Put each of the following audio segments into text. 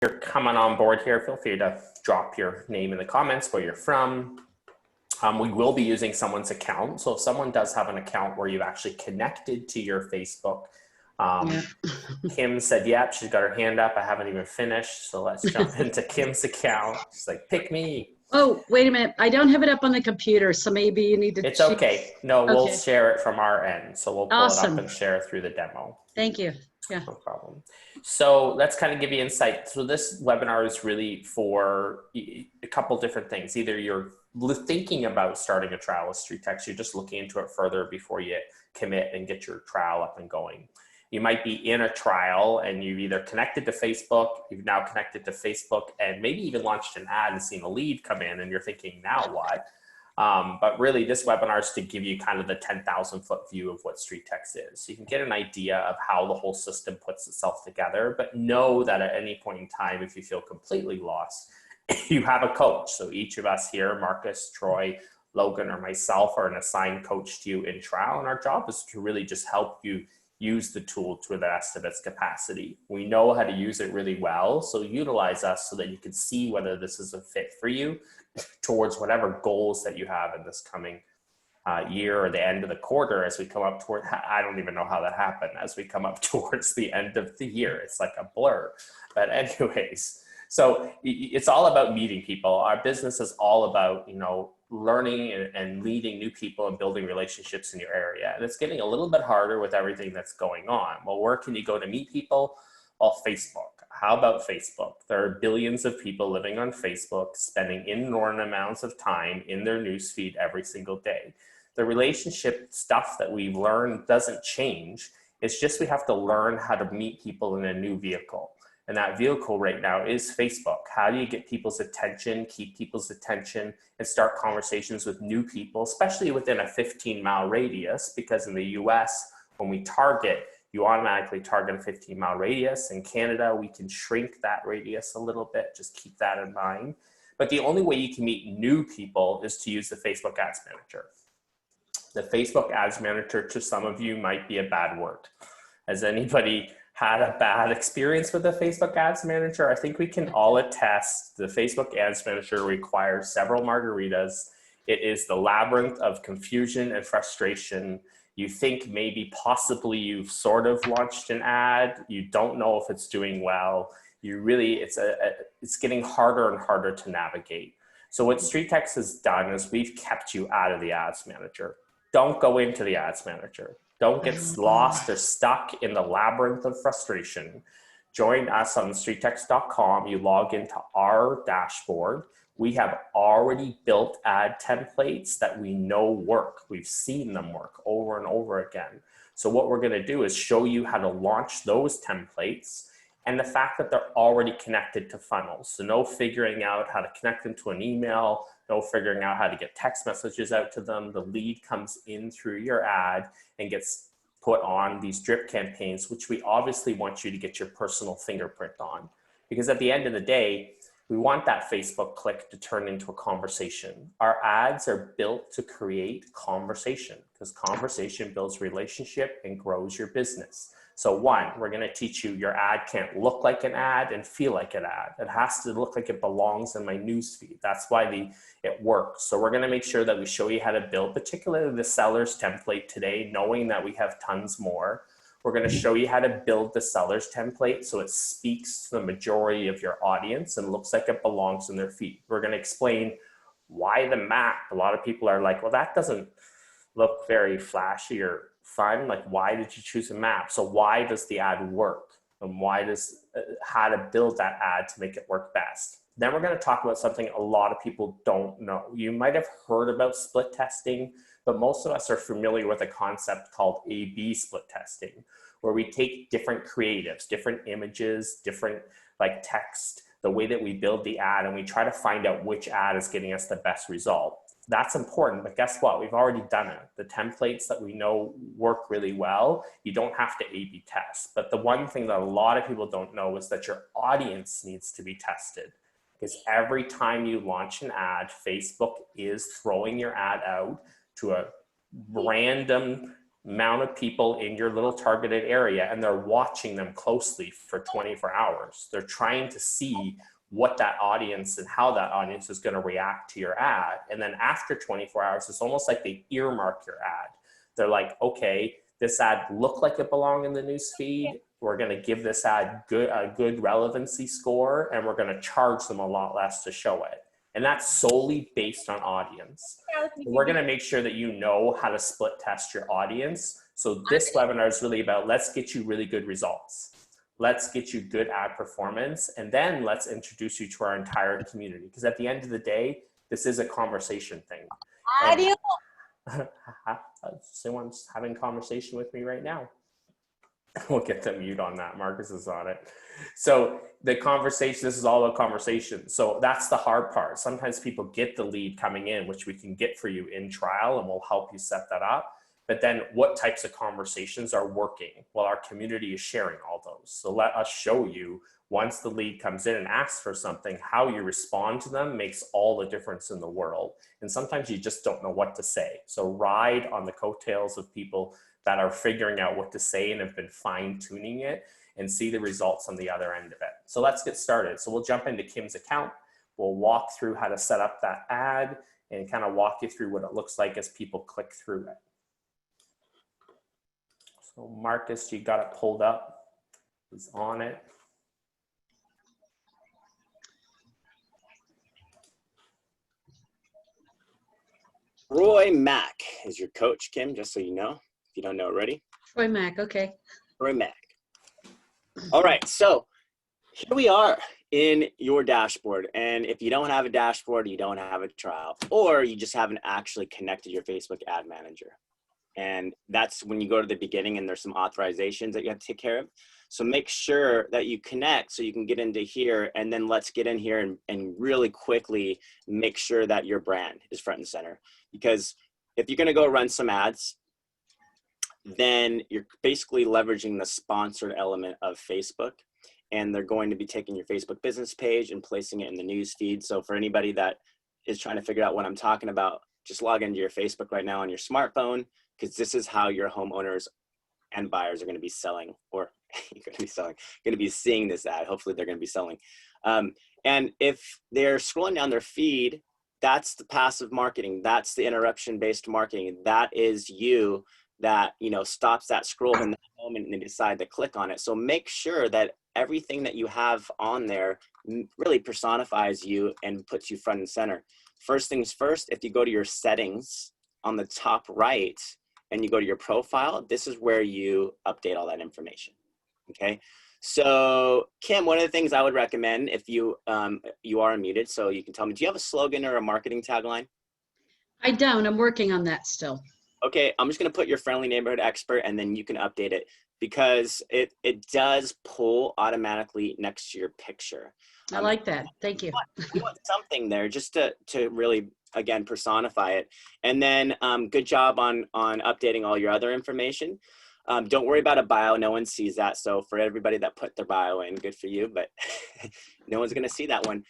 you're coming on board here, feel free to drop your name in the comments, where you're from. We will be using someone's account. So if someone does have an account where you've actually connected to your Facebook, Kim said, yep, she's got her hand up. I haven't even finished. So let's jump into Kim's account. She's like, pick me. Oh, wait a minute. I don't have it up on the computer, so maybe you need to It's okay. No, we'll share it from our end. So we'll pull it up and share it through the demo. Thank you. Yeah. No problem. So let's kind of give you insight. So this webinar is really for a couple different things. Either you're thinking about starting a trial with StreetText, you're just looking into it further before you commit and get your trial up and going. You might be in a trial and you've either connected to Facebook, you've now connected to Facebook, and maybe even launched an ad and seen a lead come in and you're thinking, now what? But really this webinar is to give you kind of the 10,000 foot view of what StreetText is. So you can get an idea of how the whole system puts itself together, but know that at any point in time, if you feel completely lost, you have a coach. So each of us here, Marcus, Troy, Logan, or myself, are an assigned coach to you in trial. And our job is to really just help you use the tool to the best of its capacity. We know how to use it really well, so utilize us so that you can see whether this is a fit for you towards whatever goals that you have in this coming year or the end of the quarter as we come up toward, I don't even know how that happened, as we come up towards the end of the year. It's like a blur. But anyways, so it's all about meeting people. Our business is all about, you know, learning and leading new people and building relationships in your area. And it's getting a little bit harder with everything that's going on. Well, where can you go to meet people? Well, Facebook. How about Facebook? There are billions of people living on Facebook, spending inordinate amounts of time in their newsfeed every single day. The relationship stuff that we've learned doesn't change. It's just we have to learn how to meet people in a new vehicle. And that vehicle right now is Facebook. How do you get people's attention, keep people's attention, and start conversations with new people, especially within a 15-mile radius? Because in the US, when we target, you automatically target a 15-mile radius. In Canada, we can shrink that radius a little bit. Just keep that in mind. But the only way you can meet new people is to use the Facebook Ads Manager. The Facebook Ads Manager, to some of you, might be a bad word. Has anybody had a bad experience with the Facebook Ads Manager? I think we can all attest the Facebook Ads Manager requires several margaritas. It is the labyrinth of confusion and frustration. You think maybe possibly you've sort of launched an ad. You don't know if it's doing well. You really, it's getting harder and harder to navigate. So what StreetText has done is we've kept you out of the Ads Manager. Don't go into the Ads Manager. Don't get lost or stuck in the labyrinth of frustration. Join us on StreetText.com. You log into our dashboard. We have already built ad templates that we know work. We've seen them work over and over again. So what we're going to do is show you how to launch those templates and the fact that they're already connected to funnels. So no figuring out how to connect them to an email, no figuring out how to get text messages out to them. The lead comes in through your ad and gets put on these drip campaigns, which we obviously want you to get your personal fingerprint on. Because at the end of the day, we want that Facebook click to turn into a conversation. Our ads are built to create conversation because conversation builds relationship and grows your business. So one, we're going to teach you your ad can't look like an ad and feel like an ad. It has to look like it belongs in my newsfeed. That's why it works. So we're going to make sure that we show you how to build, particularly the seller's template today, knowing that we have tons more. We're going to show you how to build the seller's template so it speaks to the majority of your audience and looks like it belongs in their feed. We're going to explain why the map. A lot of people are like, well, that doesn't look very flashy or fun. Like, why did you choose a map? So why does the ad work? And why does how to build that ad to make it work best? Then we're going to talk about something a lot of people don't know. You might have heard about split testing, but most of us are familiar with a concept called A/B split testing, where we take different creatives, different images, different like text, the way that we build the ad, and we try to find out which ad is getting us the best result. That's important, but guess what? We've already done it. The templates that we know work really well, you don't have to A/B test. But the one thing that a lot of people don't know is that your audience needs to be tested. Because every time you launch an ad, Facebook is throwing your ad out to a random amount of people in your little targeted area, and they're watching them closely for 24 hours. They're trying to see what that audience and how that audience is going to react to your ad. And then after 24 hours, it's almost like they earmark your ad. They're like, okay, this ad looked like it belonged in the news feed. We're going to give this ad a good relevancy score, and we're going to charge them a lot less to show it. And that's solely based on audience. We're going to make sure that you know how to split test your audience. So this webinar is really about, let's get you really good results. Let's get you good ad performance. And then let's introduce you to our entire community. Because at the end of the day, this is a conversation thing. Someone's having conversation with me right now. We'll get the mute on that. Marcus is on it. So the conversation, this is all a conversation. So that's the hard part. Sometimes people get the lead coming in, which we can get for you in trial, and we'll help you set that up. But then what types of conversations are working? Well, our community is sharing all those. So let us show you, once the lead comes in and asks for something, how you respond to them makes all the difference in the world. And sometimes you just don't know what to say. So ride on the coattails of people that are figuring out what to say and have been fine-tuning it, and see the results on the other end of it. So let's get started. So we'll jump into Kim's account. We'll walk through how to set up that ad and kind of walk you through what it looks like as people click through it. So Marcus, you got it pulled up. He's on it. Roy Mack is your coach, Kim, just so you know, if you don't know already. Troy Mack, okay. Roy Mack. All right, so here we are in your dashboard. And if you don't have a dashboard, you don't have a trial, or you just haven't actually connected your Facebook ad manager. And that's when you go to the beginning and there's some authorizations that you have to take care of. So make sure that you connect so you can get into here, and then let's get in here and really quickly make sure that your brand is front and center. Because if you're gonna go run some ads, then you're basically leveraging the sponsored element of Facebook, and they're going to be taking your Facebook business page and placing it in the news feed. So for anybody that is trying to figure out what I'm talking about, just log into your Facebook right now on your smartphone, because this is how your homeowners and buyers are going to be selling, or you're going to be seeing this ad. Hopefully they're going to be selling. And if they're scrolling down their feed, that's the passive marketing. That's the interruption-based marketing. That is you that, you know, stops that scroll in that moment and they decide to click on it. So make sure that everything that you have on there really personifies you and puts you front and center. First things first, if you go to your settings on the top right and you go to your profile, this is where you update all that information. Okay. So Kim, one of the things I would recommend, if you are unmuted, so you can tell me, do you have a slogan or a marketing tagline? I don't. I'm working on that still. Okay, I'm just going to put your friendly neighborhood expert, and then you can update it, because it does pull automatically next to your picture. I like that. Thank you. You want something there just to really, again, personify it. And then good job on updating all your other information. Don't worry about a bio. No one sees that. So for everybody that put their bio in, good for you, but no one's going to see that one.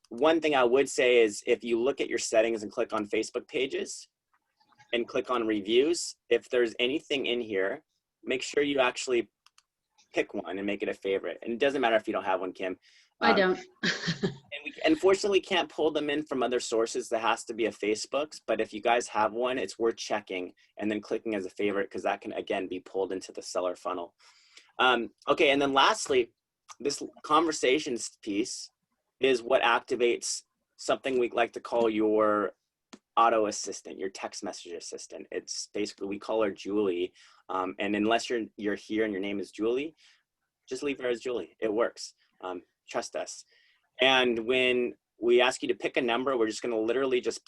One thing I would say is, if you look at your settings and click on Facebook pages and click on reviews, if there's anything in here, make sure you actually pick one and make it a favorite. And it doesn't matter if you don't have one, Kim. I don't. And we unfortunately can't pull them in from other sources. That has to be a Facebook's. But if you guys have one, it's worth checking and then clicking as a favorite, because that can, again, be pulled into the seller funnel. Okay, and then lastly, this conversations piece is what activates something we like to call your auto assistant, your text message assistant. It's basically, we call her Julie. And unless you're here and your name is Julie, just leave her as Julie. It works. Trust us. And when we ask you to pick a number, we're just going to literally just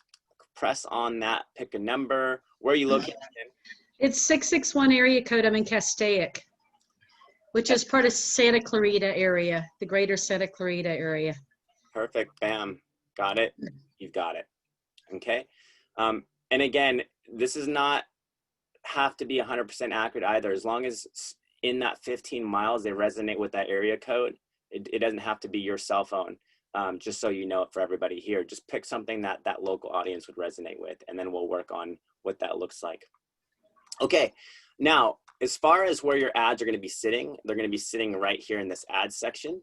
press on that, pick a number. Where are you located in? It's 661 area code. I'm in Castaic, which is part of Santa Clarita area, the greater Santa Clarita area. Perfect. Bam. Got it. You've got it. Okay. And again, this does not have to be 100% accurate either. As long as in that 15 miles, they resonate with that area code, it doesn't have to be your cell phone. Just so you know, for everybody here, just pick something that that local audience would resonate with, and then we'll work on what that looks like. Okay, now, as far as where your ads are going to be sitting, they're going to be sitting right here in this ads section.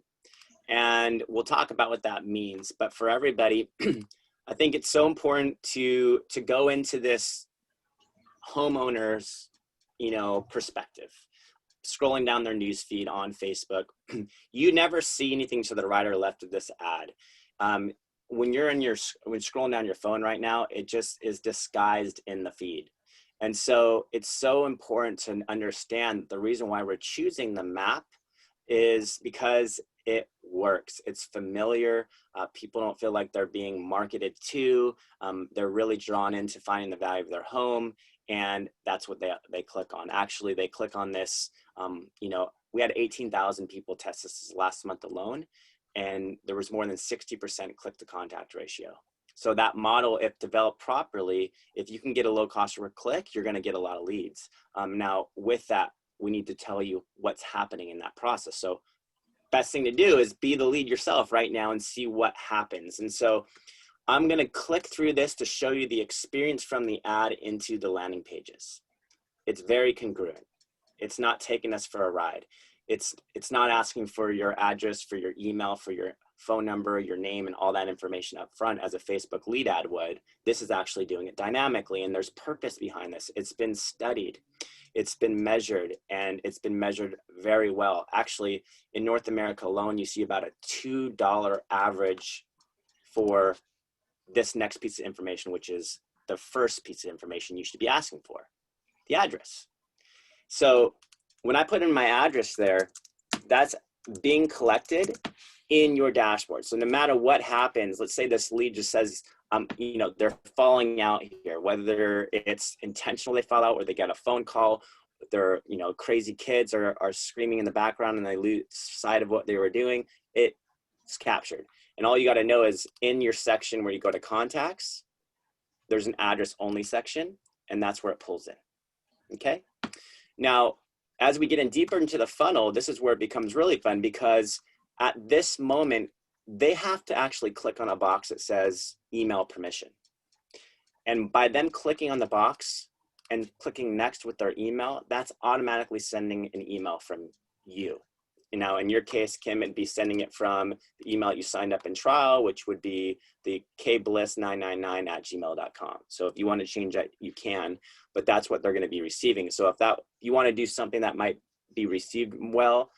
And we'll talk about what that means. But for everybody, I think it's so important to go into this homeowner's, perspective. Scrolling down their news feed on Facebook, you never see anything to the right or left of this ad. When you're scrolling down your phone right now, it just is disguised in the feed. And so it's so important to understand the reason why we're choosing the map is because it works. It's familiar. People don't feel like they're being marketed to. They're really drawn into finding the value of their home. And that's what they click on. Actually, they click on this. We had 18,000 people test this last month alone. And there was more than 60% click to contact ratio. So that model, if developed properly, if you can get a low cost per click, you're going to get a lot of leads. Now, with that, we need to tell you what's happening in that process. So best thing to do is be the lead yourself right now and see what happens. And so I'm going to click through this to show you the experience from the ad into the landing pages. It's very congruent. It's not taking us for a ride. It's not asking for your address, for your email, for your phone number, your name, and all that information up front as a Facebook lead ad would. This is actually doing it dynamically, and there's purpose behind this. It's been studied, it's been measured, and it's been measured very well. Actually, in North America alone, you see about a $2 average for this next piece of information, which is the first piece of information you should be asking for, the address. So when I put in my address there, that's being collected in your dashboard. So no matter what happens, let's say this lead just says, they're falling out here, whether it's intentional they fall out or they get a phone call, their crazy kids are screaming in the background and they lose sight of what they were doing, it's captured. And all you got to know is in your section where you go to contacts, there's an address only section, and that's where it pulls in. Okay. Now, as we get in deeper into the funnel, this is where it becomes really fun, because at this moment, they have to actually click on a box that says email permission. And by them clicking on the box and clicking next with their email, that's automatically sending an email from you. Now, in your case, Kim, it'd be sending it from the email you signed up in trial, which would be the kbliss999@gmail.com. So if you want to change that, you can, but that's what they're going to be receiving. So if you want to do something that might be received well,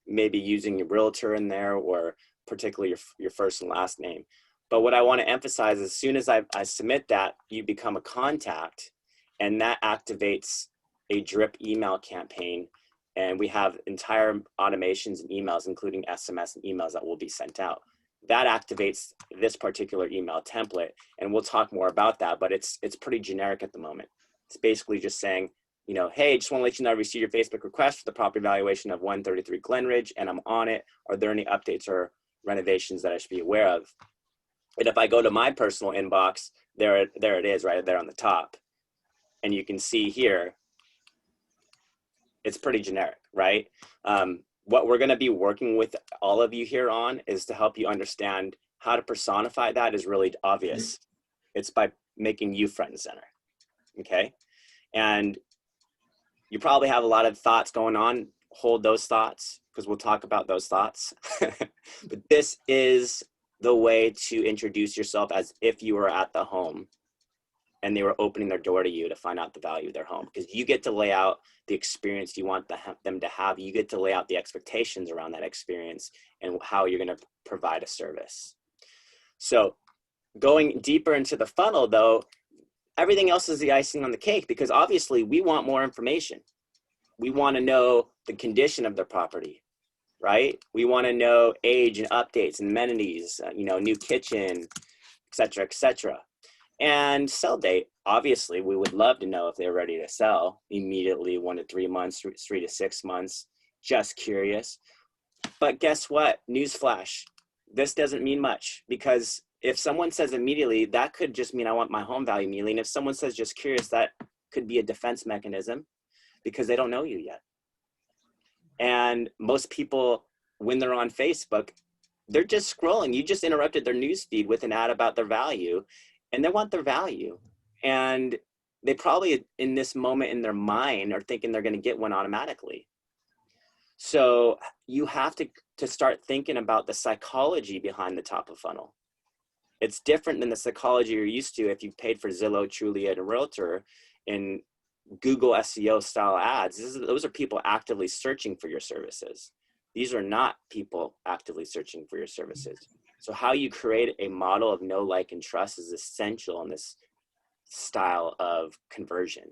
maybe using your realtor in there, or particularly your first and last name. But what I want to emphasize, as soon as I submit that, you become a contact, and that activates a drip email campaign. And we have entire automations and emails, including SMS and emails that will be sent out. That activates this particular email template. And we'll talk more about that, but it's pretty generic at the moment. It's basically just saying, hey, just want to let you know I received your Facebook request for the property valuation of 133 Glenridge, and I'm on it. Are there any updates or renovations that I should be aware of? And if I go to my personal inbox, there it is right there on the top. And you can see here, it's pretty generic, right? What we're going to be working with all of you here on is to help you understand how to personify that is really obvious. It's by making you front and center, okay? And you probably have a lot of thoughts going on. Hold those thoughts, because we'll talk about those thoughts. But this is the way to introduce yourself as if you were at the home and they were opening their door to you to find out the value of their home, because you get to lay out the experience you want them to have. You get to lay out the expectations around that experience and how you're going to provide a service. So going deeper into the funnel, though, everything else is the icing on the cake, because obviously we want more information. We want to know the condition of their property, right? We want to know age and updates and amenities, new kitchen, et cetera, et cetera. And sell date, obviously, we would love to know if they're ready to sell immediately, 1 to 3 months, 3 to 6 months, just curious. But guess what? Newsflash, this doesn't mean much, because if someone says immediately, that could just mean I want my home value immediately. And if someone says just curious, that could be a defense mechanism, because they don't know you yet. And most people, when they're on Facebook, they're just scrolling. You just interrupted their news feed with an ad about their value, and they want their value. And they probably in this moment in their mind are thinking they're going to get one automatically. So you have to start thinking about the psychology behind the top of funnel. It's different than the psychology you're used to if you've paid for Zillow, Trulia, and Realtor in Google SEO style ads. Those are people actively searching for your services. These are not people actively searching for your services. So how you create a model of know, like, and trust is essential in this style of conversion.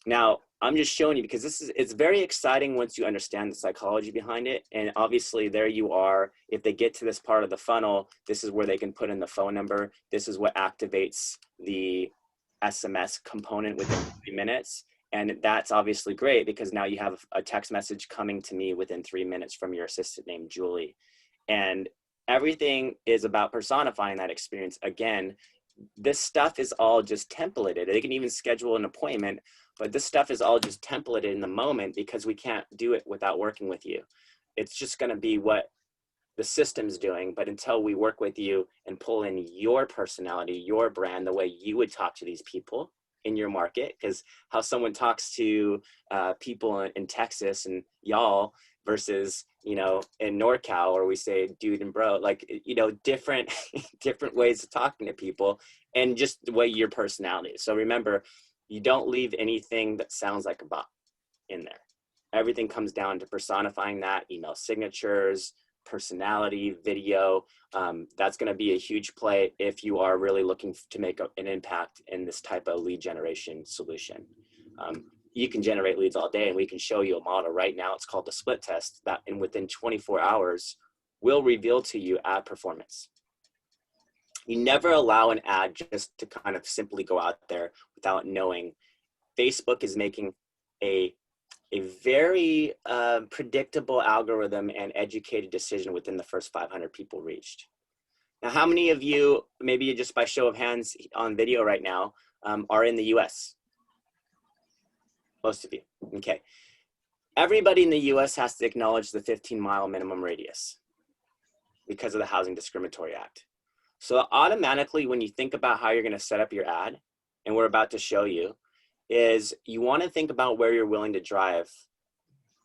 Now, I'm just showing you because it's very exciting once you understand the psychology behind it. And obviously there you are. If they get to this part of the funnel, this is where they can put in the phone number. This is what activates the SMS component within 3 minutes. And that's obviously great because now you have a text message coming to me within 3 minutes from your assistant named Julie. And everything is about personifying that experience. Again, this stuff is all just templated. They can even schedule an appointment, but this stuff is all just templated in the moment because we can't do it without working with you. It's just going to be what the system's doing. But until we work with you and pull in your personality, your brand, the way you would talk to these people in your market, because how someone talks to people in Texas and y'all versus, you know, in NorCal, or we say dude and bro, like, you know, different ways of talking to people and just the way your personality is. So remember, you don't leave anything that sounds like a bot in there. Everything comes down to personifying that, email signatures, personality, video. That's going to be a huge play if you are really looking to make an impact in this type of lead generation solution. You can generate leads all day, and we can show you a model right now. It's called the split test that within 24 hours will reveal to you ad performance. You never allow an ad just to kind of simply go out there without knowing. Facebook is making a very predictable algorithm and educated decision within the first 500 people reached. Now, how many of you, maybe just by show of hands on video right now, are in the US? Most of you, okay. Everybody in the US has to acknowledge the 15-mile minimum radius because of the Housing Discriminatory Act. So automatically, when you think about how you're gonna set up your ad, and we're about to show you, is you wanna think about where you're willing to drive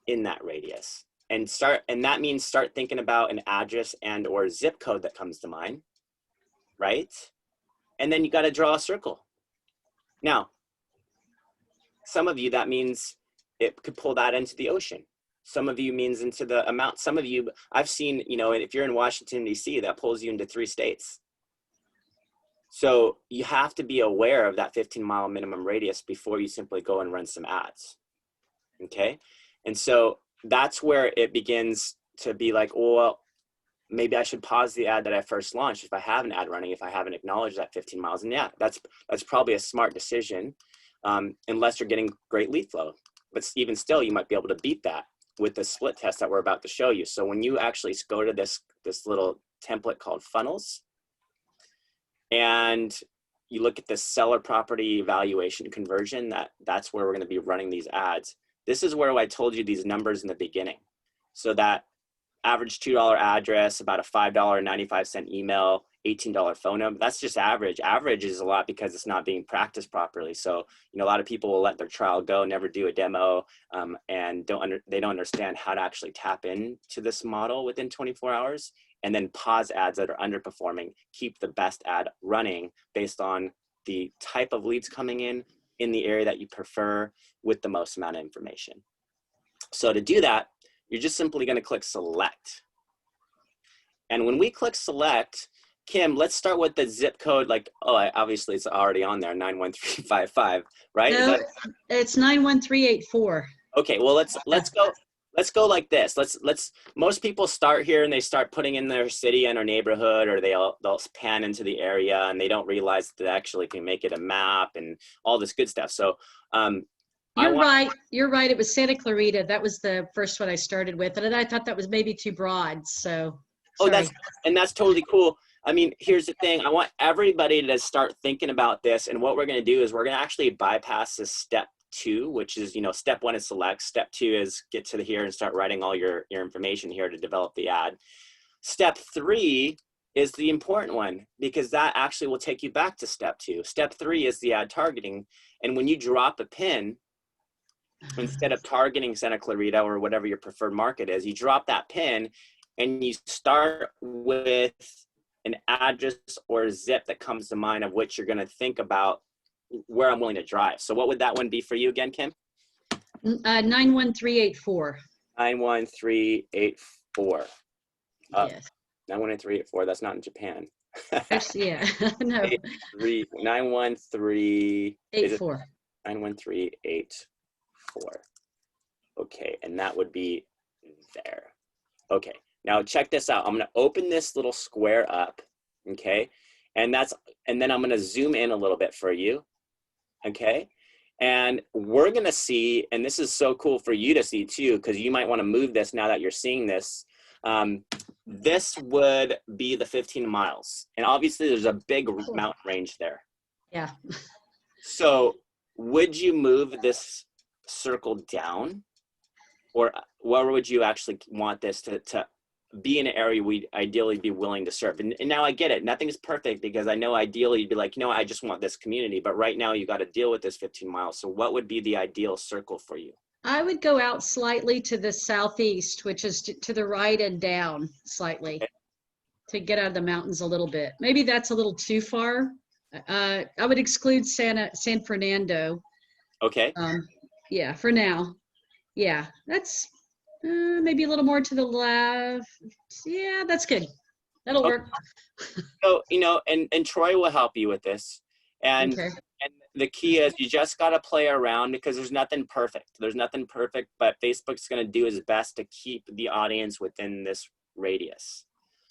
in that radius. And that means start thinking about an address and or zip code that comes to mind, right? And then you gotta draw a circle. Now, some of you, that means it could pull that into the ocean. Some of you means into the amount. Some of you, I've seen, you know, if you're in Washington, D.C., that pulls you into 3 states. So you have to be aware of that 15-mile minimum radius before you simply go and run some ads, okay? And so that's where it begins to be like, well, maybe I should pause the ad that I first launched if I have an ad running, if I haven't acknowledged that 15 miles. And yeah, that's probably a smart decision. Unless you're getting great lead flow. But even still, you might be able to beat that with the split test that we're about to show you. So when you actually go to this little template called funnels, and you look at the seller property evaluation conversion, that's where we're going to be running these ads. This is where I told you these numbers in the beginning. So that average $2 address, about a $5.95 email, $18 phone number. That's just average. Average is a lot because it's not being practiced properly. So, you know, a lot of people will let their trial go, never do a demo, and they don't understand how to actually tap into this model within 24 hours, and then pause ads that are underperforming, keep the best ad running based on the type of leads coming in the area that you prefer with the most amount of information. So to do that, you're just simply going to click select. And when we click select, Kim, let's start with the zip code. Like, obviously it's already on there, 91355, right? No, it's 91384. Okay, well let's go like this. Most people start here and they start putting in their city and or neighborhood, or they'll pan into the area and they don't realize that they actually can make it a map and all this good stuff. So You're right. It was Santa Clarita. That was the first one I started with. And I thought that was maybe too broad. So sorry. That's totally cool. I mean, here's the thing. I want everybody to start thinking about this. And what we're going to do is we're going to actually bypass this step 2, which is, you know, step 1 is select. Step 2 is get to here and start writing all your information here to develop the ad. Step 3 is the important one, because that actually will take you back to step 2. Step 3 is the ad targeting. And when you drop a pin, instead of targeting Santa Clarita or whatever your preferred market is, you drop that pin and you start with an address or a zip that comes to mind of which you're going to think about where I'm willing to drive. So what would that one be for you again, Kim? 91384. 91384. Yes. 91384. That's not in Japan. Actually, yeah. No. 913 84. 91384. Okay, and that would be there. Okay, now check this out. I'm going to open this little square up, okay? And then I'm going to zoom in a little bit for you, okay? And we're going to see, and this is so cool for you to see too, because you might want to move this now that you're seeing this. This would be the 15 miles. And obviously there's a big mountain range there. Yeah. So would you move this circle down, or where would you actually want this to be in an area we'd ideally be willing to serve? And now I get it. Nothing's perfect, because I know ideally you'd be like, I just want this community. But right now you got to deal with this 15 miles. So what would be the ideal circle for you? I would go out slightly to the southeast, which is to the right and down slightly, Okay. to get out of the mountains a little bit. Maybe that's a little too far. I would exclude San Fernando. Okay. Yeah, for now. Yeah, that's maybe a little more to the left. Yeah, that's good. That'll work. So, and Troy will help you with this. And Okay. And the key is you just got to play around, because there's nothing perfect. There's nothing perfect, but Facebook's going to do its best to keep the audience within this radius.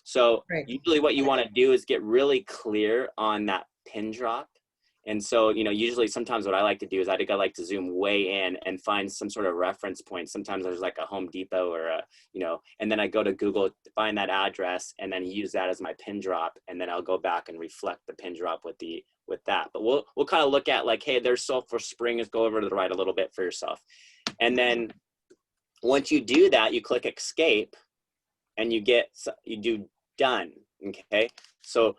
So usually what you want to do is get really clear on that pin drop. And so, usually sometimes what I like to do is I like to zoom way in and find some sort of reference point. Sometimes there's like a Home Depot or and then I go to Google, find that address, and then use that as my pin drop. And then I'll go back and reflect the pin drop with that. But we'll kind of look at like, hey, there's Sulphur Springs, go over to the right a little bit for yourself. And then once you do that, you click escape and you do done. Okay. So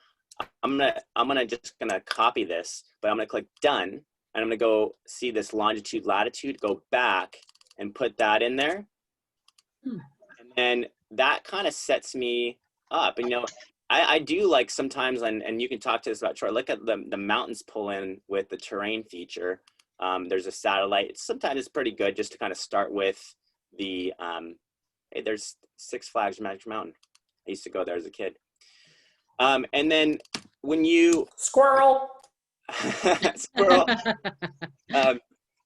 I'm just gonna copy this, but I'm gonna click done, and I'm gonna go see this longitude, latitude, go back and put that in there. And then that kind of sets me up. And I do like sometimes, and you can talk to us about Troy, look at the mountains pull in with the terrain feature. There's a satellite. Sometimes it's pretty good just to kind of start with the, hey, there's Six Flags Magic Mountain. I used to go there as a kid. And then when you Squirrel. Squirrel.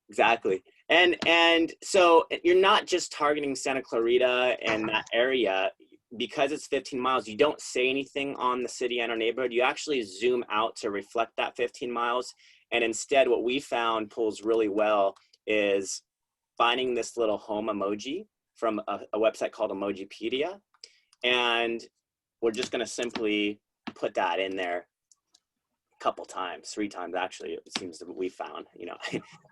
Exactly. And so you're not just targeting Santa Clarita and that area. Because it's 15 miles, you don't say anything on the city and our neighborhood. You actually zoom out to reflect that 15 miles. And instead, what we found pulls really well is finding this little home emoji from a website called Emojipedia. And we're just going to simply put that in there a couple times, 3 times actually, it seems that we found.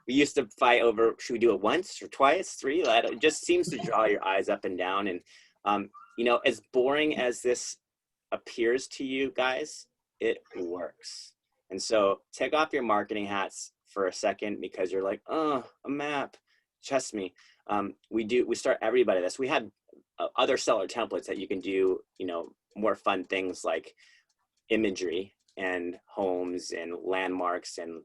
We used to fight over, should we do it once or twice, 3? It just seems to draw your eyes up and down. And as boring as this appears to you guys, it works. And so take off your marketing hats for a second, because you're like, oh, a map. Trust me. We start everybody this. We have other seller templates that you can do, more fun things like imagery and homes and landmarks and,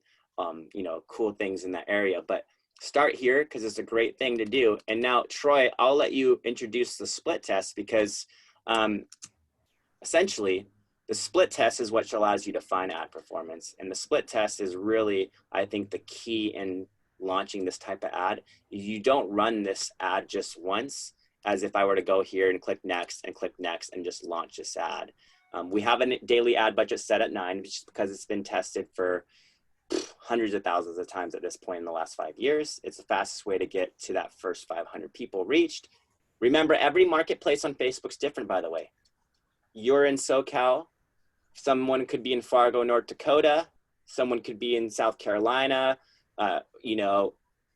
cool things in that area. But start here, because it's a great thing to do. And now, Troy, I'll let you introduce the split test, because essentially the split test is what allows you to find ad performance. And the split test is really, I think, the key in launching this type of ad. You don't run this ad just once, as if I were to go here and click next and just launch this ad. We have a daily ad budget set at 9, just because it's been tested for hundreds of thousands of times at this point in the last 5 years. It's the fastest way to get to that first 500 people reached. Remember, every marketplace on Facebook's different, by the way. You're in SoCal. Someone could be in Fargo, North Dakota. Someone could be in South Carolina,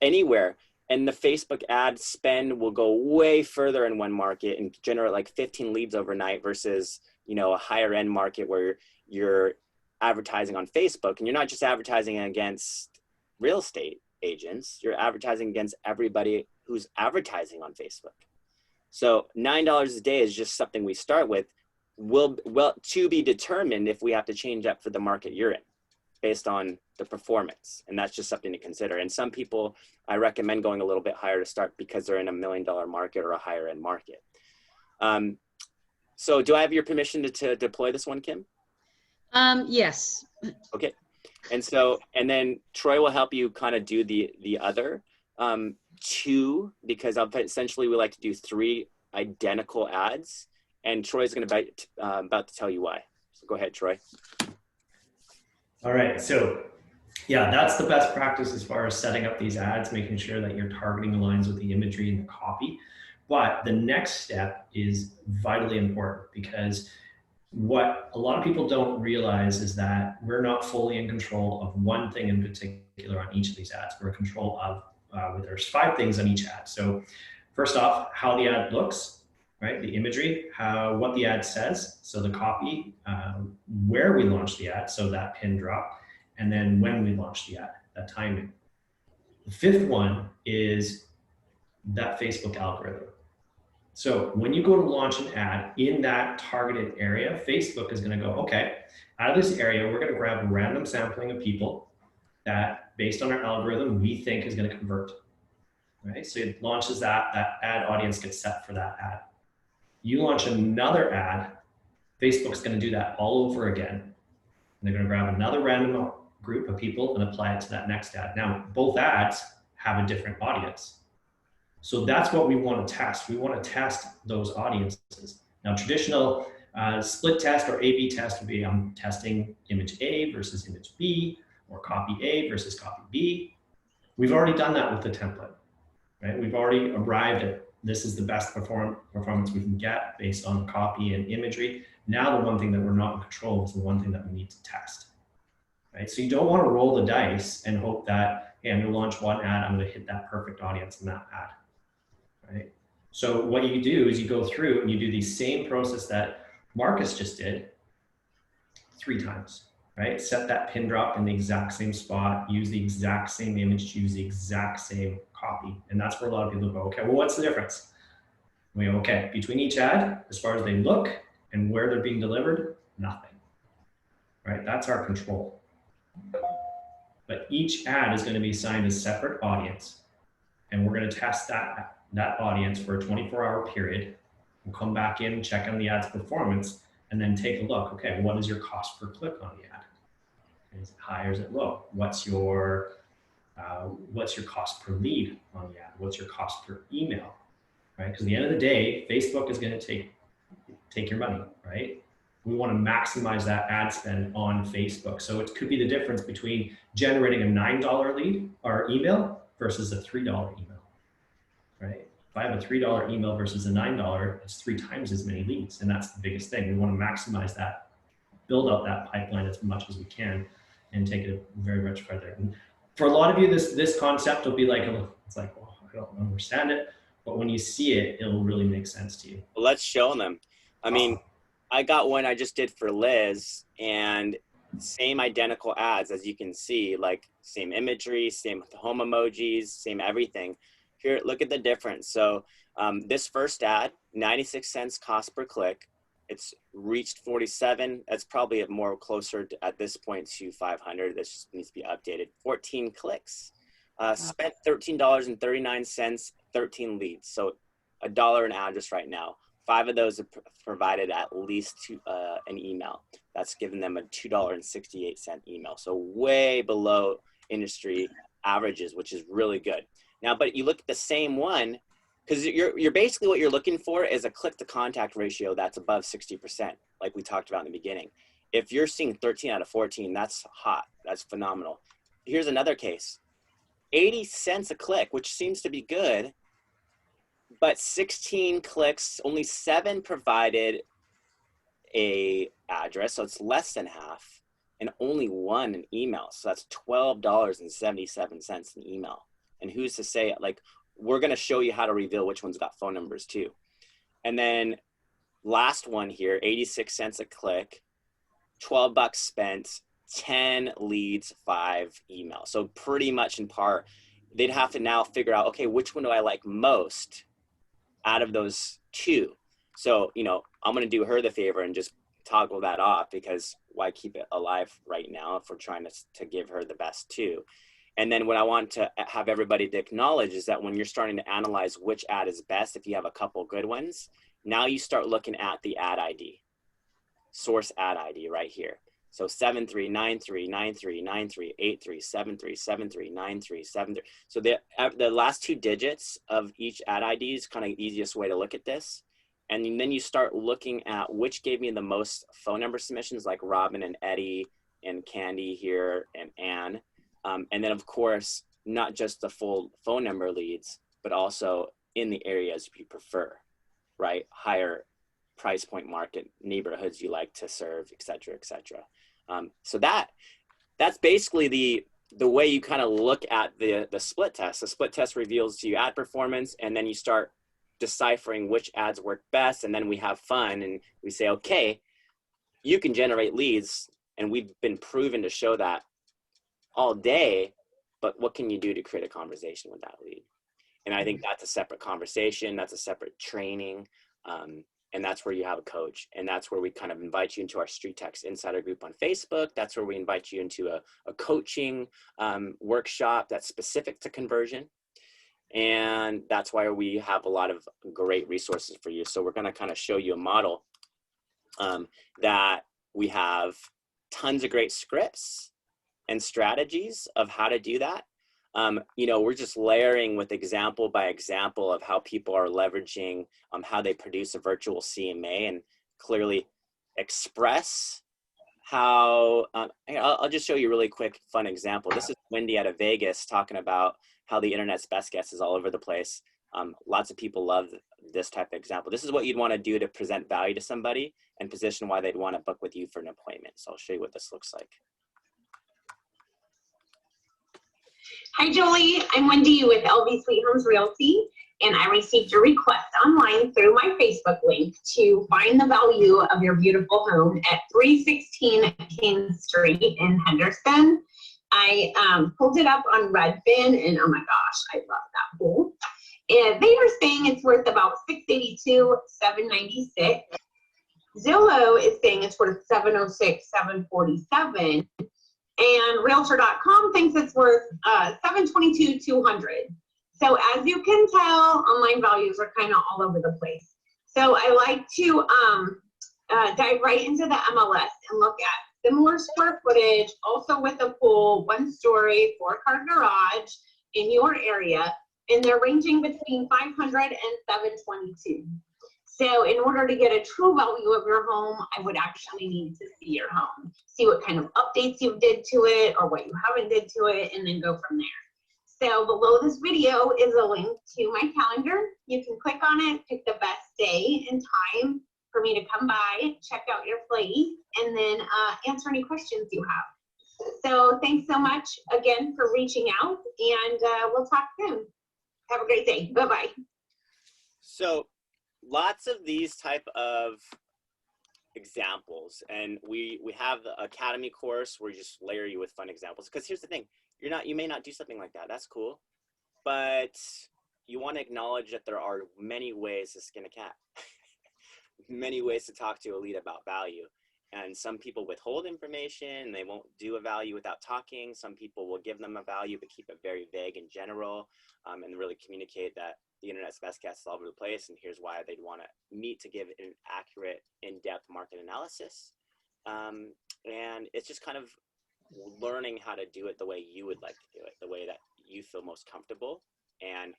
anywhere. And the Facebook ad spend will go way further in one market and generate like 15 leads overnight versus you know, a higher end market where you're advertising on Facebook, and you're not just advertising against real estate agents, you're advertising against everybody who's advertising on Facebook. So $9 a day is just something we start with. Well, to be determined if we have to change up for the market you're in based on the performance. And that's just something to consider. And some people, I recommend going a little bit higher to start because they're in $1 million market or a higher end market. So do I have your permission to deploy this one, Kim? Yes. Okay. And so, and then Troy will help you kind of do the other two, because essentially we like to do 3 identical ads, and Troy's going to about to tell you why. So go ahead, Troy. All right. So yeah, that's the best practice as far as setting up these ads, making sure that your targeting aligns with the imagery and the copy. But the next step is vitally important, because what a lot of people don't realize is that we're not fully in control of one thing in particular on each of these ads. We're in control of, there's 5 things on each ad. So first off, how the ad looks, right? The imagery, what the ad says, so the copy, where we launch the ad, so that pin drop, and then when we launch the ad, that timing. The 5th one is that Facebook algorithm. So when you go to launch an ad in that targeted area, Facebook is going to go, okay, out of this area, we're going to grab a random sampling of people that, based on our algorithm, we think is going to convert, right? So it launches that ad audience gets set for that ad. You launch another ad, Facebook's going to do that all over again. And they're going to grab another random group of people and apply it to that next ad. Now, both ads have a different audience. So that's what we want to test. We want to test those audiences. Now, traditional split test or A/B test would be I'm testing image A versus image B, or copy A versus copy B. We've already done that with the template, right? We've already arrived at this is the best performance we can get based on copy and imagery. Now, the one thing that we're not in control is the one thing that we need to test, right? So you don't want to roll the dice and hope that, hey, I'm going to launch one ad, I'm going to hit that perfect audience in that ad. Right? So what you do is you go through and you do the same process that Marcus just did 3 times, right? Set that pin drop in the exact same spot, use the exact same image, use the exact same copy. And that's where a lot of people go, okay, well, what's the difference? We go, okay, between each ad, as far as they look and where they're being delivered, nothing, right? That's our control. But each ad is going to be assigned a separate audience, and we're going to test that audience for a 24-hour period. We'll come back in, check on the ad's performance, and then take a look. Okay, what is your cost per click on the ad? Is it high or is it low? What's your cost per lead on the ad? What's your cost per email? Right? Because at the end of the day, Facebook is going to take your money, right? We want to maximize that ad spend on Facebook. So it could be the difference between generating a $9 lead or email versus a $3 email. Right? If I have a $3 email versus a $9, it's 3 times as many leads. And that's the biggest thing. We want to maximize that, build out that pipeline as much as we can, and take it very much further. And for a lot of you, this concept will be like, it's like, well, I don't understand it. But when you see it, it'll really make sense to you. Well, let's show them. I mean, I got one I just did for Liz, and same identical ads, as you can see, like same imagery, same home emojis, same everything. Here, look at the difference. So this first ad, 96 cents cost per click. It's reached 47. That's probably more closer to, at this point, to 500. This just needs to be updated. 14 clicks. Spent $13.39, 13 leads. So $1 an ad just right now. 5 of those have provided at least an email. That's given them a $2.68 email. So way below industry averages, which is really good. Now, but you look at the same one, because you're basically what you're looking for is a click to contact ratio that's above 60%, like we talked about in the beginning. If you're seeing 13 out of 14, that's hot. That's phenomenal. Here's another case. 80 cents a click, which seems to be good, but 16 clicks, only 7 provided a address, so it's less than half, and only 1 an email. So that's $12.77 an email. And who's to say, like, we're going to show you how to reveal which one's got phone numbers too. And then last one here, 86 cents a click, 12 bucks spent, 10 leads, 5 emails. So pretty much in part, they'd have to now figure out, okay, which one do I like most out of those two? So, you know, I'm going to do her the favor and just toggle that off, because why keep it alive right now if we're trying to give her the best two? And then what I want to have everybody to acknowledge is that when you're starting to analyze which ad is best, if you have a couple good ones, now you start looking at the ad ID, source ad ID right here. So 739393938373737393. So the last two digits of each ad ID is kind of the easiest way to look at this. And then you start looking at which gave me the most phone number submissions, like Robin and Eddie and Candy here and Anne. And then of course, not just the full phone number leads, but also in the areas you prefer, right? Higher price point market neighborhoods you like to serve, et cetera, et cetera. So that's basically the way you kind of look at the split test. The split test reveals to you ad performance, and then you start deciphering which ads work best. And then we have fun and we say, okay, you can generate leads. And we've been proven to show that all day, but what can you do to create a conversation with that lead? And I think that's a separate conversation. That's a separate training. And that's where you have a coach. And that's where we kind of invite you into our StreetText Insider group on Facebook. That's where we invite you into a coaching workshop that's specific to conversion. And that's why we have a lot of great resources for you. So we're going to kind of show you a model that we have tons of great scripts and strategies of how to do that. You know, we're just layering with example by example of how people are leveraging how they produce a virtual CMA and clearly express how, I'll just show you a really quick, fun example. This is Wendy out of Vegas talking about how the internet's best guess is all over the place. Lots of people love this type of example. This is what you'd want to do to present value to somebody and position why they'd want to book with you for an appointment. So I'll show you what this looks like. Hi, Jolie. I'm Wendy with LV Sweet Homes Realty, and I received a request online through my Facebook link to find the value of your beautiful home at 316 King Street in Henderson. I pulled it up on Redfin, and oh my gosh, I love that pool. And they were saying it's worth about $682, $796. Zillow is saying it's worth $706, $747. And Realtor.com thinks it's worth $722, $200. So as you can tell, online values are kind of all over the place. So I like to dive right into the MLS and look at similar square footage, also with a pool, 1-story, 4-car garage in your area, and they're ranging between $500 and $722. So in order to get a true value of your home, I would actually need to see your home, see what kind of updates you did to it or what you haven't did to it, and then go from there. So below this video is a link to my calendar. You can click on it, pick the best day and time for me to come by, check out your place, and then answer any questions you have. So thanks so much again for reaching out, and we'll talk soon. Have a great day. Bye-bye. So lots of these type of examples, and we have the Academy course where we just layer you with fun examples, because here's the thing, you may not do something like that, that's cool, but you want to acknowledge that there are many ways to skin a cat. Many ways to talk to a lead about value. And some people withhold information, they won't do a value without talking. Some people will give them a value but keep it very vague and general, and really communicate that the internet's best guess is all over the place, and here's why they'd want to meet to give an accurate, in-depth market analysis. And it's just kind of learning how to do it the way you would like to do it, the way that you feel most comfortable and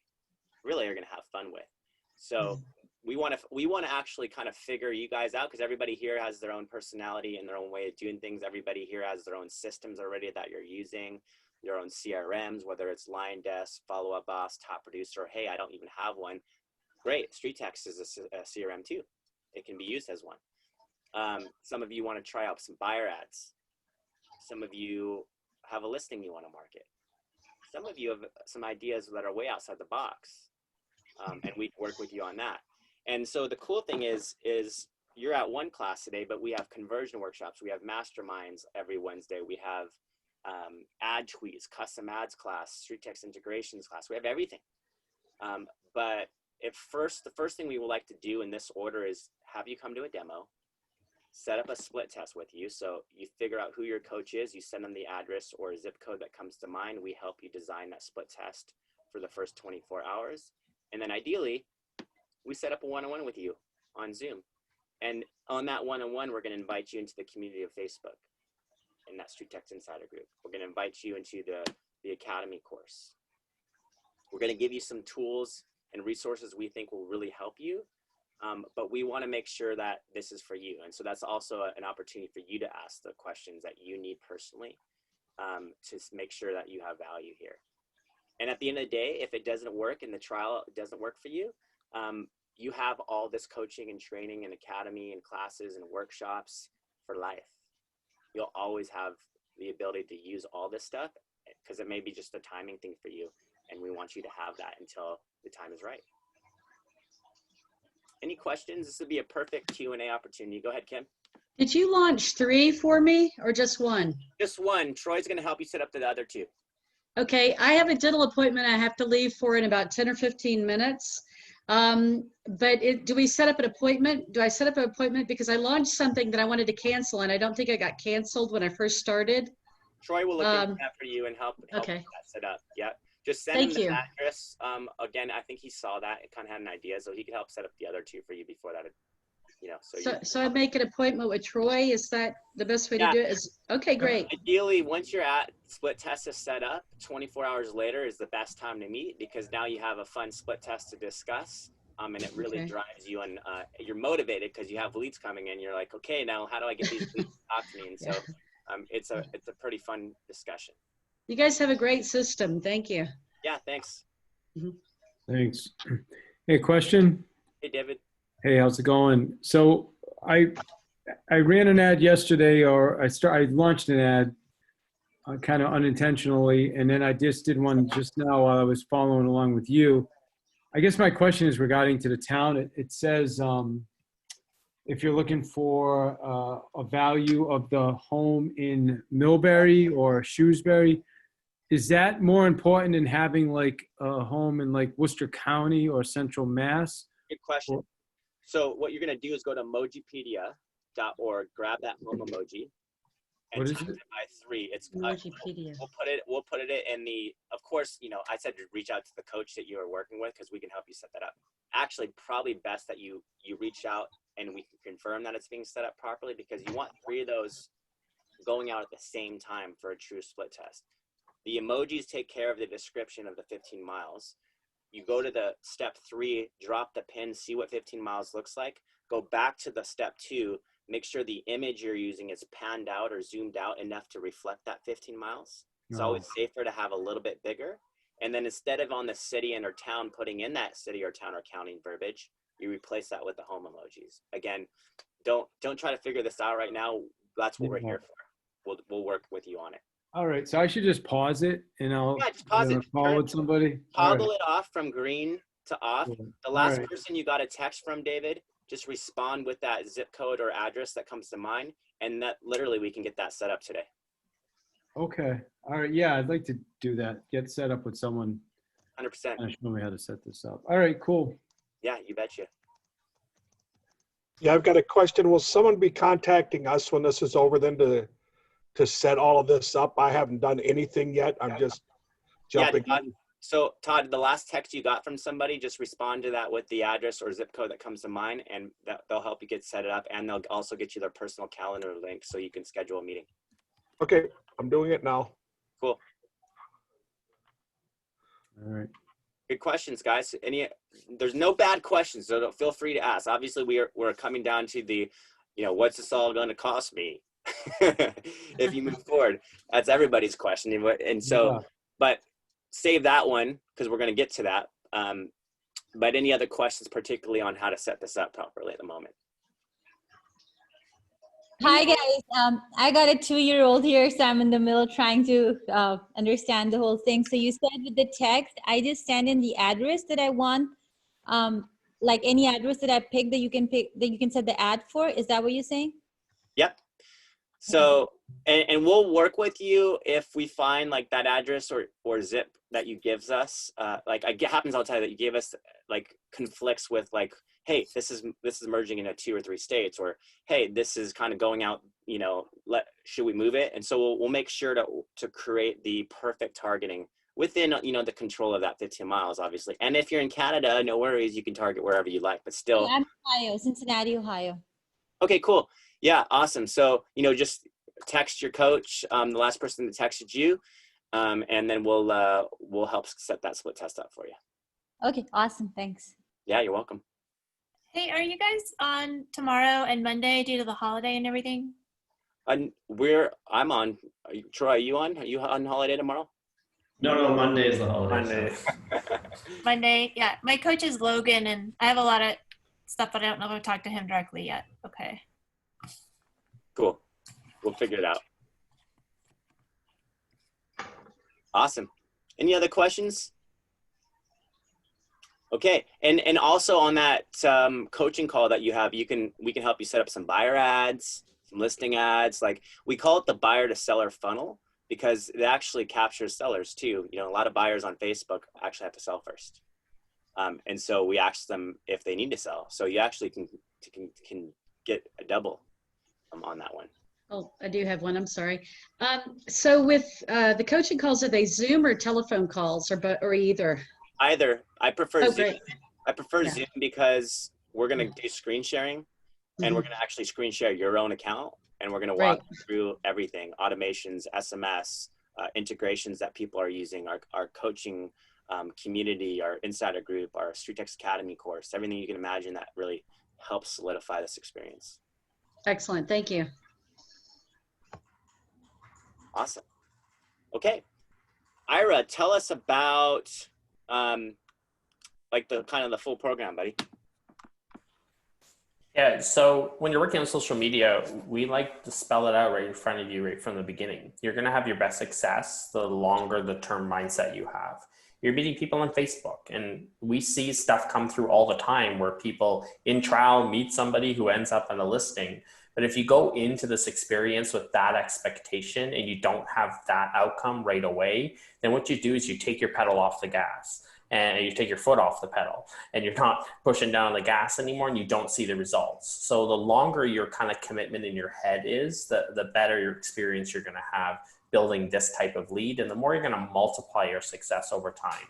really are going to have fun with. So we want to actually kind of figure you guys out, because everybody here has their own personality and their own way of doing things. Everybody here has their own systems already that you're using, your own CRMs, whether it's Line Desk, Follow Up Boss, Top Producer. Hey, I don't even have one. Great, StreetText is a CRM too. It can be used as one. Some of you want to try out some buyer ads. Some of you have a listing you want to market. Some of you have some ideas that are way outside the box, and we work with you on that. And so the cool thing is you're at one class today, but we have conversion workshops. We have masterminds every Wednesday. We have ad tweets, custom ads class, StreetText integrations class. We have everything. But the first thing we would like to do in this order is have you come to a demo, set up a split test with you. So you figure out who your coach is, you send them the address or zip code that comes to mind. We help you design that split test for the first 24 hours. And then ideally, we set up a one-on-one with you on Zoom. And on that one-on-one, we're going to invite you into the community of Facebook in that StreetText Insider group. We're going to invite you into the Academy course. We're going to give you some tools and resources we think will really help you. But we want to make sure that this is for you. And so that's also an opportunity for you to ask the questions that you need personally to make sure that you have value here. And at the end of the day, if it doesn't work and the trial doesn't work for you, you have all this coaching and training and academy and classes and workshops for life. You'll always have the ability to use all this stuff because it may be just a timing thing for you. And we want you to have that until the time is right. Any questions? This would be a perfect Q&A opportunity. Go ahead, Kim. Did you launch 3 for me or just 1? Just one. Troy's going to help you set up the other 2. Okay, I have a dental appointment I have to leave for in about 10 or 15 minutes. But do we set up an appointment? Do I set up an appointment? Because I launched something that I wanted to cancel and I don't think I got canceled when I first started. Troy will look into that for you and help okay. that set up. Yeah. Just send Thank him you. the address. Again, I think he saw that. It kind of had an idea, so he could help set up the other 2 for you before that. So I make an appointment with Troy. Is that the best way to do it? Okay, great. Ideally, once you're at split test is set up, 24 hours later is the best time to meet because now you have a fun split test to discuss. And it really drives you and you're motivated because you have leads coming in. You're like, okay, now how do I get these leads to talk to me? And so it's a pretty fun discussion. You guys have a great system. Thank you. Yeah, thanks. Thanks. Hey, question. Hey, David. Hey, how's it going? So I ran an ad yesterday, or I launched an ad kind of unintentionally, and then I just did one just now while I was following along with you. I guess my question is regarding to the town. It says if you're looking for a value of the home in Millbury or Shrewsbury, is that more important than having like a home in like Worcester County or Central Mass? Good question. So what you're going to do is go to emojipedia.org, grab that home emoji, and times it by 3. It's Emojipedia. We'll put it in the. Of course, I said to reach out to the coach that you are working with because we can help you set that up. Actually, probably best that you reach out and we can confirm that it's being set up properly because you want 3 of those going out at the same time for a true split test. The emojis take care of the description of the 15 miles. You go to the step 3, drop the pin, see what 15 miles looks like. Go back to the step 2, make sure the image you're using is panned out or zoomed out enough to reflect that 15 miles. It's always safer to have a little bit bigger. And then instead of on the city and or town putting in that city or town or county verbiage, you replace that with the home emojis. Again, don't try to figure this out right now. That's what we're here for. We'll work with you on it. All right, so I should just pause it and I'll just pause it. Call with somebody. Toggle it off from green to off. The last person you got a text from, David, just respond with that zip code or address that comes to mind, and that literally we can get that set up today. Okay. All right. Yeah, I'd like to do that. Get set up with someone. 100%. Show me how to set this up. All right, cool. Yeah, you betcha. Yeah, I've got a question. Will someone be contacting us when this is over then to set all of this up? I haven't done anything yet. I'm just jumping in. So Todd, the last text you got from somebody, just respond to that with the address or zip code that comes to mind, and they'll help you get set up, and they'll also get you their personal calendar link so you can schedule a meeting. Okay, I'm doing it now. Cool. All right. Good questions, guys. There's no bad questions, so feel free to ask. Obviously, we're coming down to the, what's this all going to cost me? If you move forward, that's everybody's question. And so, but save that one because we're going to get to that. But any other questions, particularly on how to set this up properly at the moment? Hi guys, I got a 2-year-old here, so I'm in the middle trying to understand the whole thing. So you said with the text, I just send in the address that I want like any address that I pick that you can set the ad for? Is that what you're saying? Yep. So, and we'll work with you if we find like that address or zip that you gives us. Like it happens all the time that you gave us like conflicts with like, hey, this is merging into 2 or 3 states, or hey, this is kind of going out, you know, should we move it? And so we'll make sure to create the perfect targeting within, you know, the control of that 15 miles, obviously. And if you're in Canada, no worries, you can target wherever you like, but still. I'm in Ohio, Cincinnati, Ohio. Okay, cool. Yeah, awesome. So, you know, just text your coach, the last person that texted you, and then we'll help set that split test up for you. Okay, awesome. Thanks. Yeah, you're welcome. Hey, are you guys on tomorrow and Monday due to the holiday and everything? I'm on. Troy, are you on? Are you on holiday tomorrow? No, Monday is the holiday. Monday. So. Monday, yeah. My coach is Logan, and I have a lot of stuff, but I don't know if I've talked to him directly yet. Okay. Cool. We'll figure it out. Awesome. Any other questions? Okay, and also on that coaching call that you have, we can help you set up some buyer ads, some listing ads. Like we call it the buyer to seller funnel because it actually captures sellers too. You know, a lot of buyers on Facebook actually have to sell first, and so we ask them if they need to sell. So you actually can get a double on that one. Oh, I do have one. I'm sorry. So with the coaching calls, are they Zoom or telephone calls, or either? Either. I prefer Zoom. Great. I prefer Yeah. Zoom because we're going to do screen sharing and we're going to actually screen share your own account and we're going to walk through everything, automations, SMS, integrations that people are using, our coaching community, our insider group, our StreetText Academy course, everything you can imagine that really helps solidify this experience. Excellent. Thank you. Awesome. Okay. Ira, tell us about like the kind of the full program, buddy. Yeah, so when you're working on social media, we like to spell it out right in front of you right from the beginning. You're going to have your best success the longer the term mindset you have. You're meeting people on Facebook, and we see stuff come through all the time where people in trial meet somebody who ends up on a listing. But if you go into this experience with that expectation and you don't have that outcome right away, then what you do is you take your pedal off the gas and you take your foot off the pedal and you're not pushing down the gas anymore and you don't see the results. So the longer your kind of commitment in your head is, the better your experience you're going to have building this type of lead, and the more you're going to multiply your success over time.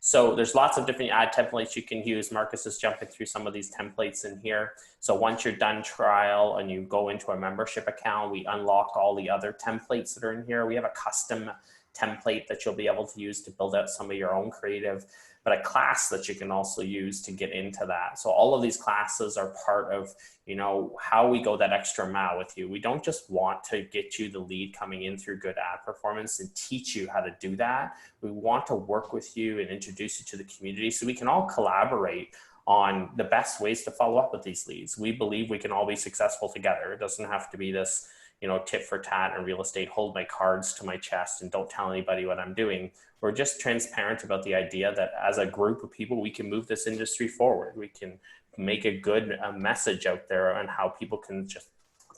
So there's lots of different ad templates you can use. Marcus is jumping through some of these templates in here. So once you're done trial and you go into a membership account, we unlock all the other templates that are in here. We have a custom template that you'll be able to use to build out some of your own creative, but a class that you can also use to get into that. So all of these classes are part of, you know, how we go that extra mile with you. We don't just want to get you the lead coming in through good ad performance and teach you how to do that. We want to work with you and introduce you to the community so we can all collaborate on the best ways to follow up with these leads. We believe we can all be successful together. It doesn't have to be this, you know, tit for tat and real estate, hold my cards to my chest and don't tell anybody what I'm doing. We're just transparent about the idea that as a group of people, we can move this industry forward. We can make a good message out there on how people can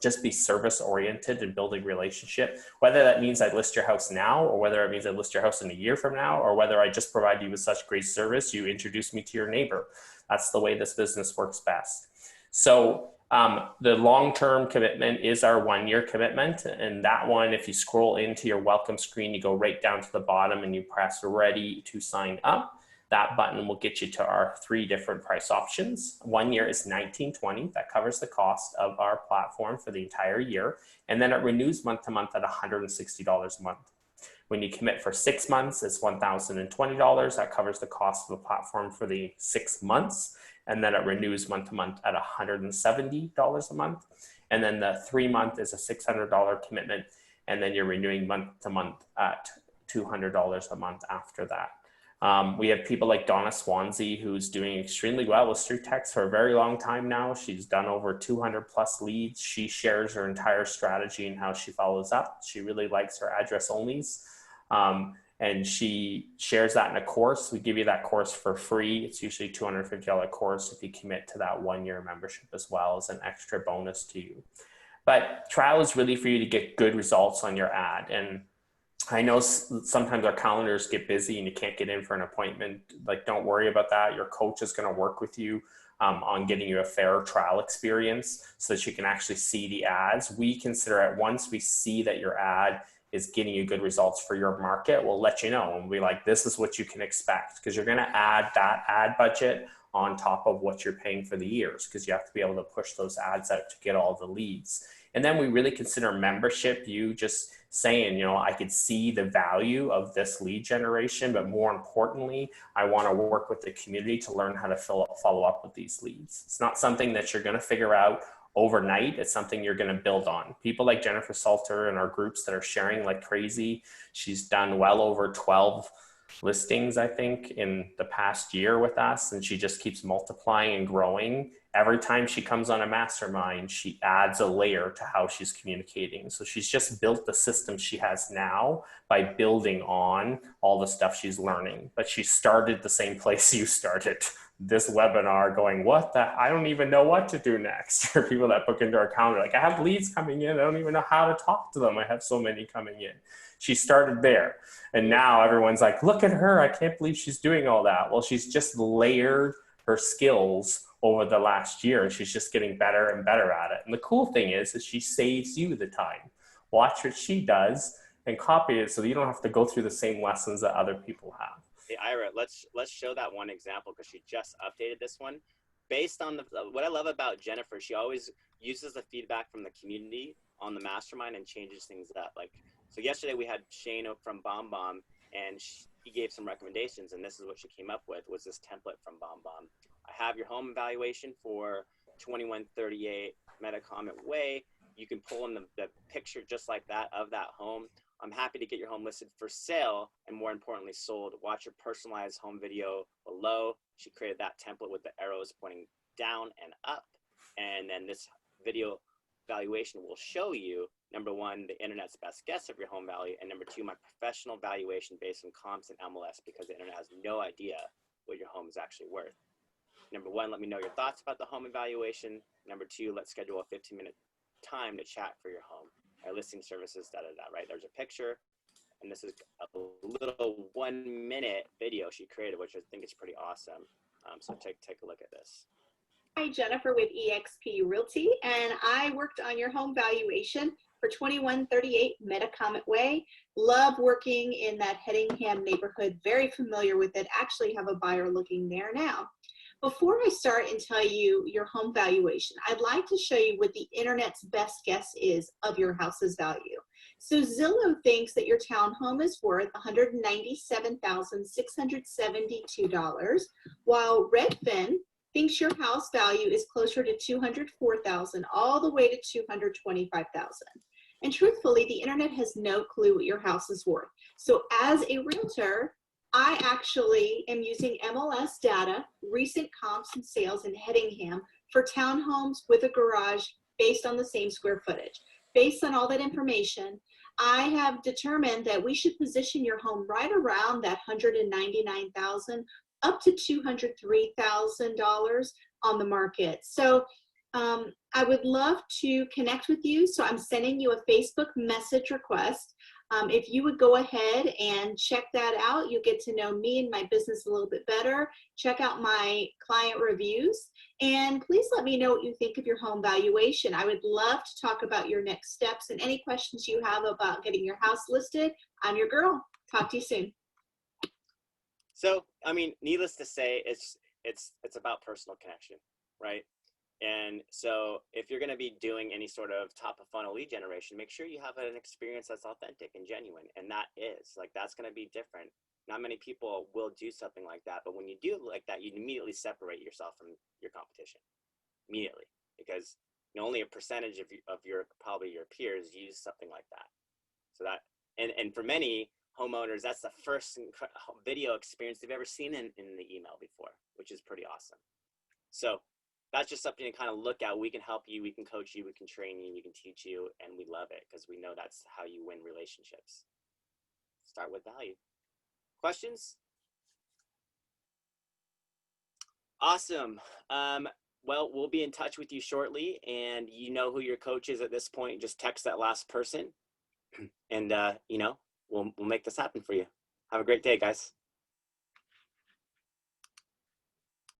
just be service oriented and building relationship, whether that means I list your house now, or whether it means I list your house in a year from now, or whether I just provide you with such great service, you introduce me to your neighbor. That's the way this business works best. So the long-term commitment is our 1-year commitment. And that one, if you scroll into your welcome screen, you go right down to the bottom and you press ready to sign up. That button will get you to our 3 different price options. 1 year is $19.20. That covers the cost of our platform for the entire year. And then it renews month to month at $160 a month. When you commit for 6 months, it's $1,020. That covers the cost of the platform for the 6 months. And then it renews month to month at $170 a month. And then the 3 month is a $600 commitment. And then you're renewing month to month at $200 a month after that. We have people like Donna Swansea, who's doing extremely well with StreetText for a very long time now. She's done over 200 plus leads. She shares her entire strategy and how she follows up. She really likes her address onlys. and she shares that in a course. We give you that course for free. It's usually $250 course if you commit to that 1-year membership as well as an extra bonus to you. But trial is really for you to get good results on your ad. And I know sometimes our calendars get busy and you can't get in for an appointment. Like, don't worry about that. Your coach is going to work with you on getting you a fair trial experience so that you can actually see the ads. We consider it, once we see that your ad is getting you good results for your market, we'll let you know and be like, this is what you can expect, because you're going to add that ad budget on top of what you're paying for the years, because you have to be able to push those ads out to get all the leads. And then we really consider membership, you just saying, you know, I could see the value of this lead generation, but more importantly, I want to work with the community to learn how to follow up with these leads. It's not something that you're going to figure out overnight. It's something you're going to build on. People like Jennifer Salter and our groups that are sharing like crazy. She's done well over 12 listings, I think, in the past year with us, and she just keeps multiplying and growing. Every time she comes on a mastermind, she adds a layer to how she's communicating. So she's just built the system she has now by building on all the stuff she's learning. But she started the same place you started, this webinar, going, what the, I don't even know what to do next. For people that book into our calendar, like, I have leads coming in, I don't even know how to talk to them, I have so many coming in. She started there, and now everyone's like, look at her, I can't believe she's doing all that. Well, she's just layered her skills over the last year, and she's just getting better and better at it. And the cool thing is she saves you the time. Watch what she does and copy it so that you don't have to go through the same lessons that other people have. Hey, Ira, let's show that one example, because she just updated this one. Based on what I love about Jennifer, she always uses the feedback from the community on the mastermind and changes things up. Like, so yesterday we had Shane from Bomb Bomb, and he gave some recommendations, and this is what she came up with, was this template from Bomb Bomb. I have your home evaluation for 2138 Metacomet Way. You can pull in the picture just like that of that home. I'm happy to get your home listed for sale, and more importantly, sold. Watch your personalized home video below. She created that template with the arrows pointing down and up. And then this video valuation will show you, number one, the internet's best guess of your home value, and number two, my professional valuation based on comps and MLS, because the internet has no idea what your home is actually worth. Number one, let me know your thoughts about the home evaluation. Number two, let's schedule a 15-minute time to chat for your home. Our listing services, right? There's a picture, and this is a little 1-minute video she created, which I think is pretty awesome. So take a look at this. Hi, Jennifer with eXp Realty, and I worked on your home valuation for 2138 Metacomet Way. Love working in that Hedingham neighborhood, very familiar with it. Actually have a buyer looking there now. Before I start and tell you your home valuation, I'd like to show you what the internet's best guess is of your house's value. So Zillow thinks that your townhome is worth $197,672, while Redfin thinks your house value is closer to $204,000 all the way to $225,000. And truthfully, the internet has no clue what your house is worth. So as a realtor, I actually am using MLS data, recent comps and sales in Hedingham for townhomes with a garage based on the same square footage. Based on all that information, I have determined that we should position your home right around that $199,000 up to $203,000 on the market. So I would love to connect with you. So I'm sending you a Facebook message request. If you would go ahead and check that out, you'll get to know me and my business a little bit better. Check out my client reviews, and please let me know what you think of your home valuation. I would love to talk about your next steps and any questions you have about getting your house listed. I'm your girl. Talk to you soon. So, I mean, needless to say, it's about personal connection, right? And so if you're going to be doing any sort of top of funnel lead generation, make sure you have an experience that's authentic and genuine. And that's going to be different. Not many people will do something like that, but when you do like that, you immediately separate yourself from your competition immediately, because only a percentage of your peers use something like that. So that, and for many homeowners, that's the first video experience they've ever seen in the email before, which is pretty awesome. So that's just something to kind of look at. We can help you, we can coach you, we can train you, we can teach you, and we love it because we know that's how you win relationships. Start with value. Questions? Awesome. Well, we'll be in touch with you shortly, and you know who your coach is at this point. Just text that last person, and you know, we'll make this happen for you. Have a great day, guys.